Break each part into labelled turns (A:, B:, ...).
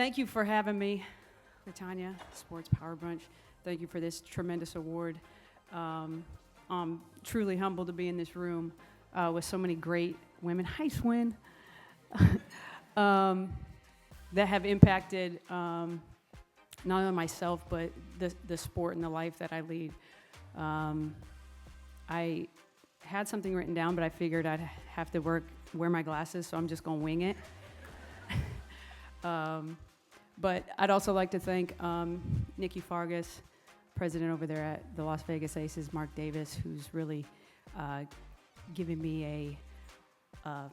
A: thank you for having me, Latanya, Sports Power Brunch. Thank you for this tremendous award. I'm truly humbled to be in this room with so many great women. Hi, Swin. That have impacted not only myself, but the sport and the life that I lead. I had something written down, but I figured I'd have to wear my glasses, so I'm just going to wing it. But I'd also like to thank Nikki Fargas, president over there at the Las Vegas Aces, Mark Davis, who's really given me a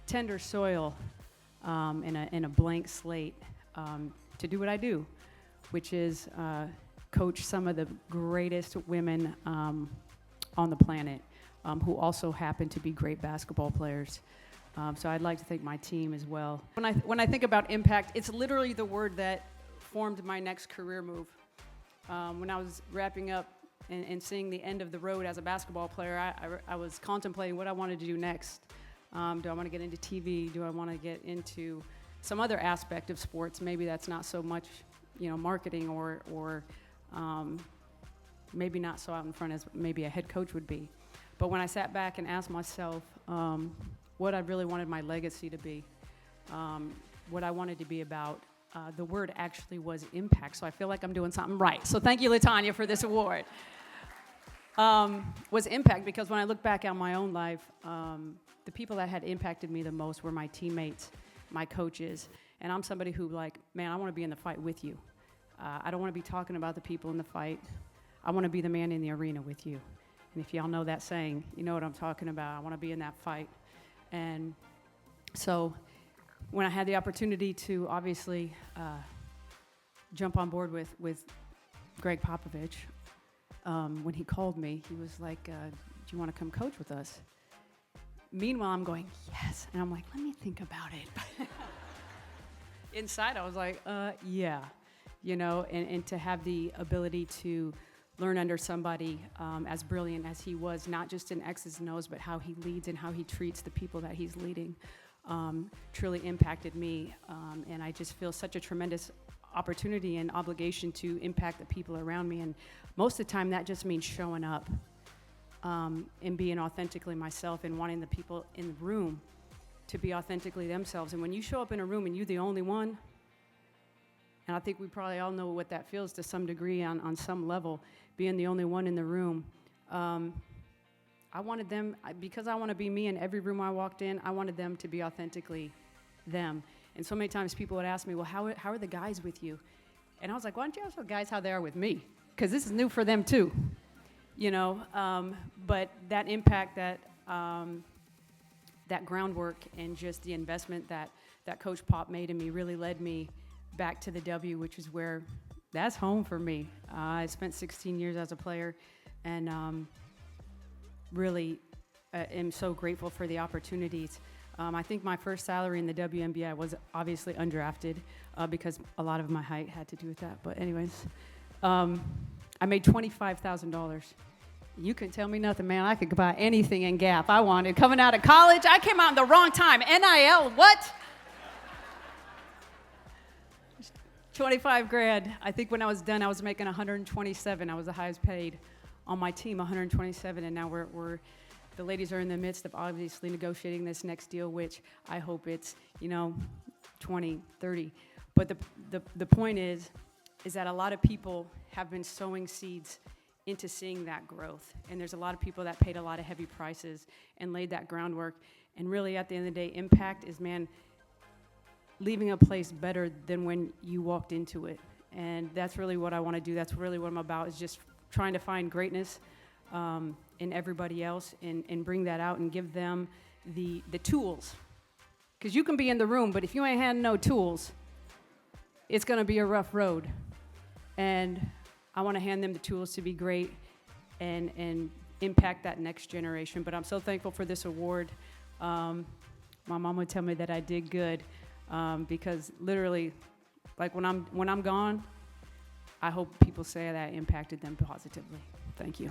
A: tender soil and a blank slate to do what I do, which is coach some of the greatest women on the planet, who also happen to be great basketball players. So I'd like to thank my team as well. When I think about impact, it's literally the word that formed my next career move. When I was wrapping up and seeing the end of the road as a basketball player, I was contemplating what I wanted to do next. Do I want to get into TV? Do I want to get into some other aspect of sports? Maybe that's not so much, marketing or maybe not so out in front as maybe a head coach would be. But when I sat back and asked myself what I really wanted my legacy to be, what I wanted to be about, the word actually was impact. So I feel like I'm doing something right. So thank you, Latanya, for this award. Was impact, because when I look back on my own life, the people that had impacted me the most were my teammates, my coaches, and I'm somebody who I want to be in the fight with you. I don't want to be talking about the people in the fight. I want to be the man in the arena with you. And if y'all know that saying, you know what I'm talking about. I want to be in that fight. And so when I had the opportunity to obviously jump on board with Greg Popovich, when he called me, he was like, do you want to come coach with us? Meanwhile, I'm going, yes. And I'm like, let me think about it. Inside, I was like, yeah. And to have the ability to learn under somebody as brilliant as he was, not just in X's and O's, but how he leads and how he treats the people that he's leading, truly impacted me. And I just feel such a tremendous opportunity and obligation to impact the people around me. And most of the time, that just means showing up and being authentically myself and wanting the people in the room to be authentically themselves. And when you show up in a room and you're the only one, and I think we probably all know what that feels to some degree on some level, being the only one in the room. I wanted them, because I want to be me in every room I walked in, I wanted them to be authentically them. And so many times people would ask me, well, how are the guys with you? And I was like, why don't you ask the guys how they are with me? Because this is new for them too. But that impact, that groundwork, and just the investment that Coach Pop made in me really led me back to the W, which is where that's home for me. I spent 16 years as a player, and really am so grateful for the opportunities. I think my first salary in the WNBA was obviously undrafted because a lot of my height had to do with that. But anyways, I made $25,000. You couldn't tell me nothing, man. I could buy anything in Gap I wanted. Coming out of college, I came out in the wrong time. NIL, what? 25 grand. I think when I was done, I was making 127. I was the highest paid on my team, 127. And now the ladies are in the midst of obviously negotiating this next deal, which I hope it's, 20, 30. But the point is that a lot of people have been sowing seeds into seeing that growth. And there's a lot of people that paid a lot of heavy prices and laid that groundwork. And really, at the end of the day, impact is, leaving a place better than when you walked into it. And that's really what I want to do. That's really what I'm about, is just trying to find greatness in everybody else and bring that out and give them the tools. Because you can be in the room, but if you ain't had no tools, it's going to be a rough road. And I want to hand them the tools to be great and impact that next generation. But I'm so thankful for this award. My mom would tell me that I did good. Because literally, when I'm gone, I hope people say that I impacted them positively. Thank you.